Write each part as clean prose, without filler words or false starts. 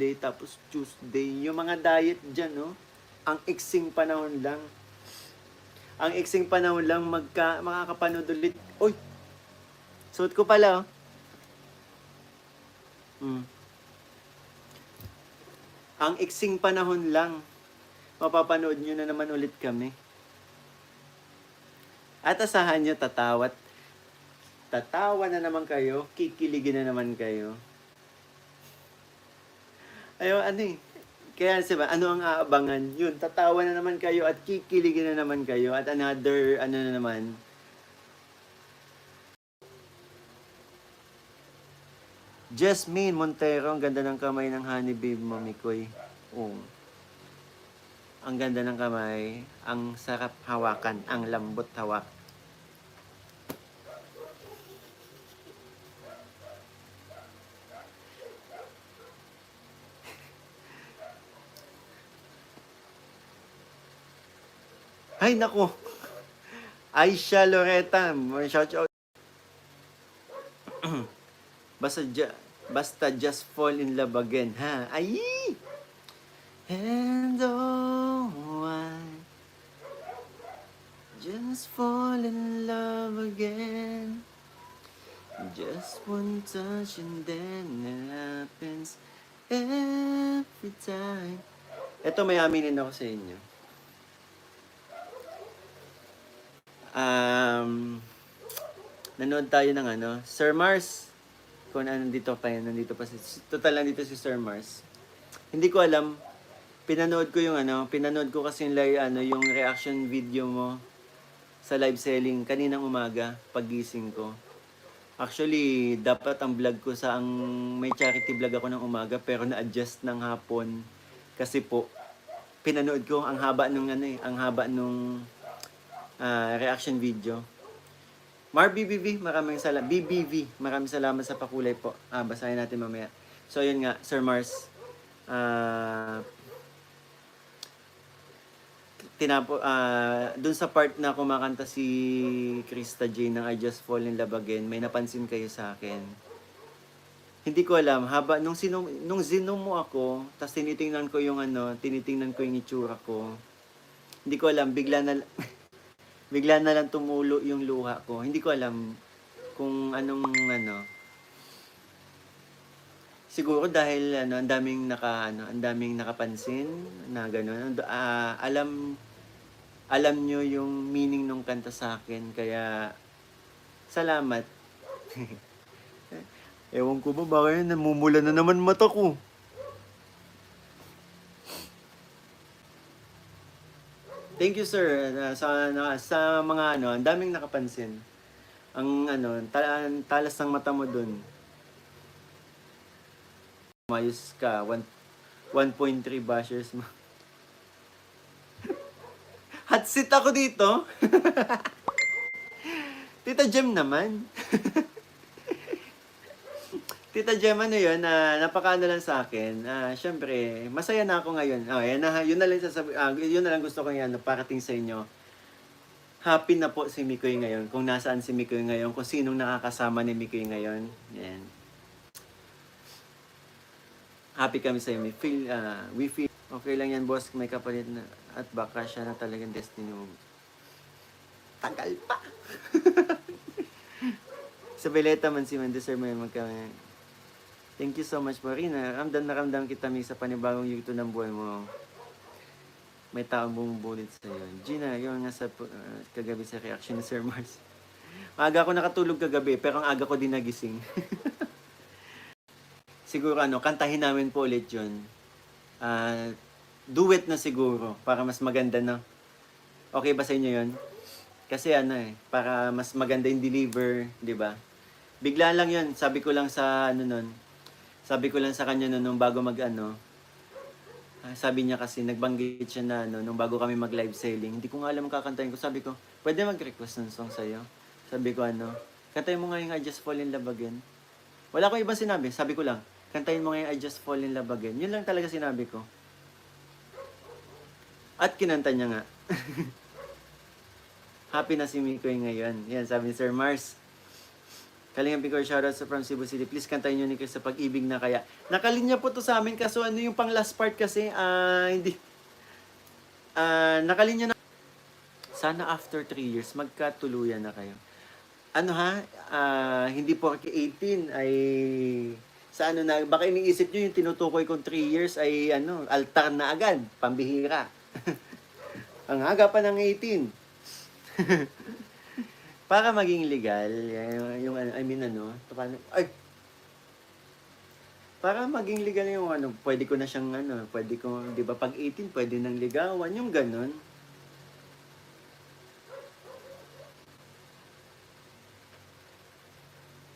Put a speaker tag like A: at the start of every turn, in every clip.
A: Monday, tapos Tuesday. Yung mga diet dyan, no? Ang iksing panahon lang. Ang iksing panahon lang makakapanood ulit. Uy! Suot ko pala, oh. Ang iksing panahon lang. Mapapanood nyo na naman ulit kami. At asahan nyo, tatawa na naman kayo, kikiligin na naman kayo. Ayaw, ano eh. Kaya diba, ano ang aabangan? Yun, tatawa na naman kayo at kikiligin na naman kayo. At another, ano na naman, Jasmine Montero, ang ganda ng kamay ng Honey Babe Mami Koy. Oh. Ang ganda ng kamay, ang sarap hawakan, ang lambot hawak. Ay, nako. Aisha Loretta, shout out. Basta just fall in love again, ha? Ay! And oh, I just fall in love again. Just one touch and then it happens every time. Ito, may aminin ako sa inyo. Nanood tayo ng Sir Mars. Kung nandito pa total nandito si Sir Mars. Hindi ko alam, pinanood ko kasi yung reaction video mo sa live selling kaninang umaga, pagising ko. Actually, dapat ang vlog ko may charity vlog ako ng umaga, pero na-adjust ng hapon. Kasi po, pinanood ko ang haba nung reaction video. BBV, maraming salamat sa pakulay po. Basahin natin mamaya. So, yun nga, Sir Mars. Dun sa part na kumakanta si Krista J ng I Just Fall in Love Again, may napansin kayo sa akin. Hindi ko alam, nung zinom mo ako, tapos tinitingnan ko yung itsura ko. Hindi ko alam, bigla na lang tumulo yung luha ko. Hindi ko alam kung anong Siguro dahil ang daming nakapansin na gano'n. Alam nyo yung meaning ng kanta sa akin, kaya salamat. Ewan ko ba, bakit namumula na naman mata ko. Thank you, sir, sa mga ang daming nakapansin. Ang talas ng mata mo dun. Mayos ka, 1.3 bashers mo. Hot seat ako dito. Tita Jem naman. Tita Jem, yun, napakaano lang sa akin. Syempre, masaya na ako ngayon. Yun na lang gusto ko parating sa inyo. Happy na po si Mikoy ngayon. Kung nasaan si Mikoy ngayon, kung sinong nakakasama ni Mikoy ngayon. Yan. Happy kami sa iyo. We feel okay lang yan, boss. May kapalit na at baka siya na talagang destiny mo. Tagal pa. Sa Beleta man si Mendeser may magkami. Thank you so much, Marina. Ramdam kita sa panibagong yugto ng buhay mo. May taong bumubulit sa iyo. Gina, yung nasa kagabi sa reaction ni Sir Mars. Maaga ako nakatulog kagabi, pero ang aga ko din nagising. Siguro kantahin namin po ulit yun. Duet na siguro, para mas maganda, no? Okay ba sa inyo yun? Kasi para mas maganda yung deliver, di ba? Bigla lang yun, sabi ko lang sa kanya nung bago sabi niya kasi, nagbanggit siya na nung bago kami mag live selling, hindi ko nga alam kakantahin ko. Sabi ko, pwede mag-request ng song sa'yo? Sabi ko kantahin mo nga yung I Just Fall in Love Again. Wala akong ibang sinabi, sabi ko lang, kantahin mo nga yung I Just Fall in Love Again. Yun lang talaga sinabi ko. At kinanta niya nga. Happy na si Mikoy ngayon. Yan, sabi ni Sir Mars. Kalingap Bicor, shoutout sa from Cebu City. Please kantayin nyo ni Chris sa Pag-ibig na Kaya. Nakalinya po to sa amin, kaso ano yung pang last part kasi, hindi, nakalinya na. Sana after 3 years, magkatuluyan na kayo. Ano ha, hindi po 18 ay, sa ano na, baka iniisip nyo yung tinutukoy kong 3 years ay ano, altar na agad, pambihira. Ang aga pa ng 18. Para maging legal, yung ano, I mean ano, paano, ay, para maging legal yung ano, pwede ko na siyang ano, pwede ko, di ba, pag 18, pwede nang ligawan, yung ganun.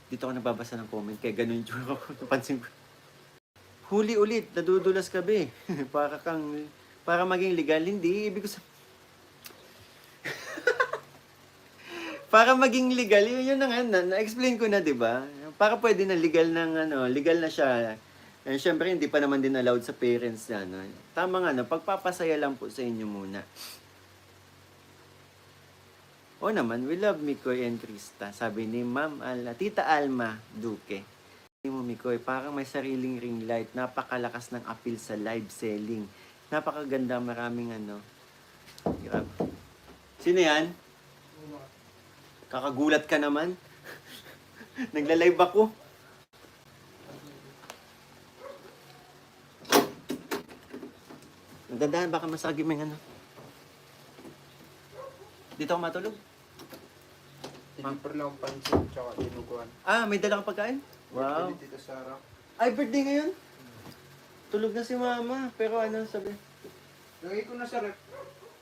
A: Dito ako nababasa ng comment, kaya ganun yung tsura ko, napansin ko. Huli ulit, nadudulas ka be. Para maging legal, hindi, ibig ko sabihin, para maging legal, yun na nga, na-explain ko na, di ba? Para pwede na legal ng ano, legal na siya. Eh, syempre, hindi pa naman din allowed sa parents na, ano. Tama nga, no, pagpapasaya lang po sa inyo muna. O naman, we love Mikoy and Krista, sabi ni Tita Alma Duque. Mo Mikoy, parang may sariling ring light, napakalakas ng appeal sa live selling. Napakaganda, maraming ano. Sino yan? Kakagulat ka naman. Nagla-live ako. Nagdandahan, baka masagim yung ano. Dito ako matulog.
B: Deliver lang ang pansit, tsaka dinuguan.
A: May dala kang pagkain? Wow.
B: Birthday ni Tita Sarah.
A: Ay, birthday ngayon? Tulog na si mama. Pero ano, sabi?
B: Lagay ko na sa rep.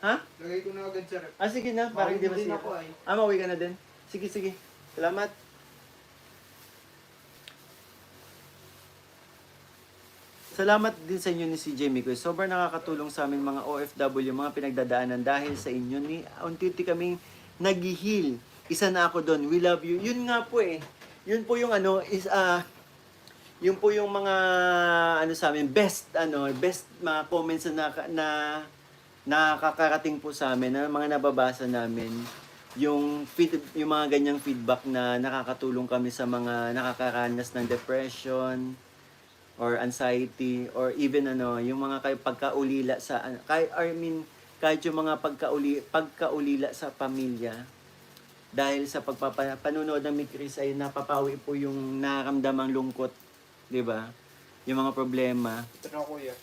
A: Ha?
B: Lagay ko na agad sa rep.
A: Sige na, parang hindi
B: Mauwi din
A: masira.
B: ako ay.
A: Mauwi ka na din. Sige, sige. Salamat. Salamat din sa inyo ni CJ Mikoy. Sobrang nakakatulong sa amin mga OFW, mga pinagdadaanan dahil sa inyo ni unti-unti kaming nag-heal. Isa na ako doon. We love you. Yun nga po eh. Yun po yung ano is yun po yung mga ano sa amin best mga comments na nakakarating po sa amin, na mga nababasa namin. Yung mga ganyang feedback na nakakatulong kami sa mga nakakaranas ng depression or anxiety or even yung mga pagkaulila sa kahit yung mga pagkaulila sa pamilya dahil sa panonood ng Mikris ay napapawi po yung nararamdamang lungkot, 'di ba? Yung mga problema.
B: Ito na kuya.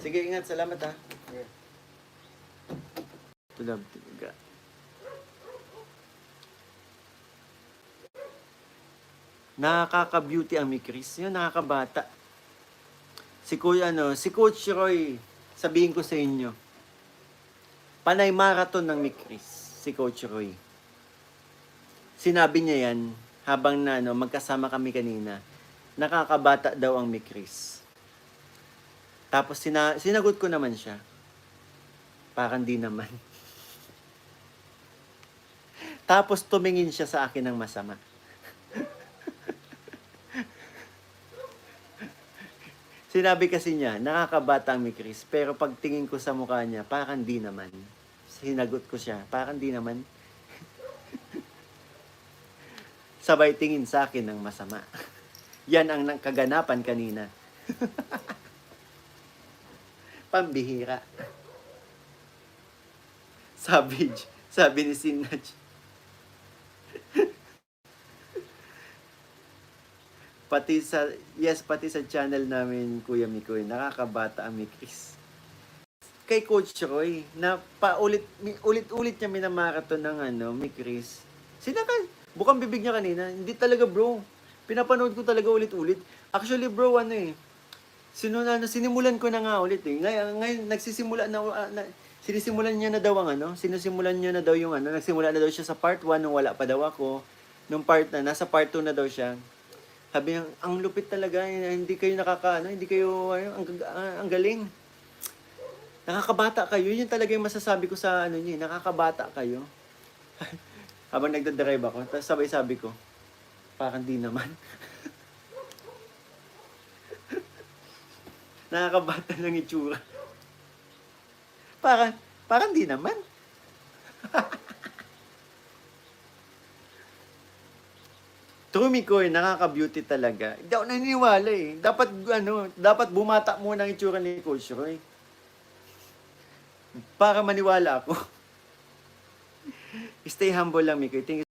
A: Sige, ingat, salamat ha.
B: Okay.
A: To love talaga. Nakaka-beauty ang Mikris. Yun, nakakabata. Si Coach Roy, sabihin ko sa inyo, panay marathon ng Mikris, si Coach Roy. Sinabi niya yan, habang magkasama kami kanina, nakakabata daw ang Mikris. Tapos sinagot ko naman siya, parang di naman. Tapos tumingin siya sa akin ng masama. Sinabi kasi niya, nakakabata ang Mikris, pero pagtingin ko sa mukha niya, parang di naman. Sinagot ko siya, parang di naman. Sabay tingin sa akin ng masama. Yan ang kaganapan kanina. Pambihira. Savage. Sabi ni Sinach. Pati sa channel namin, Kuya Mikoy, nakakabata ang Mikris. Kay Coach Roy, na ulit-ulit niya minamarathon ng Mikris. Bukang bibig niya kanina, hindi talaga bro. Pinapanood ko talaga ulit-ulit. Actually bro, sinimulan ko na nga ulit eh. Ngayon sinisimulan niya na daw nagsimula na daw siya sa part 1 nung wala pa daw ako. Nung nasa part 2 na daw siya. Sabi niya, ang lupit talaga, hindi kayo ang galing. Nakakabata kayo, yun talaga yung masasabi ko sa niyo, nakakabata kayo. Habang nagdadrive ako, tapos sabay-sabi ko, parang di naman. Nakakabata ng itsura. Parang di naman. True, Mikoy, nakaka-beauty talaga. Hindi ako naniniwala eh. Dapat bumata muna ang itsura ni Coach Roy. Para maniwala ako. Stay humble lang, Mikoy. Thank you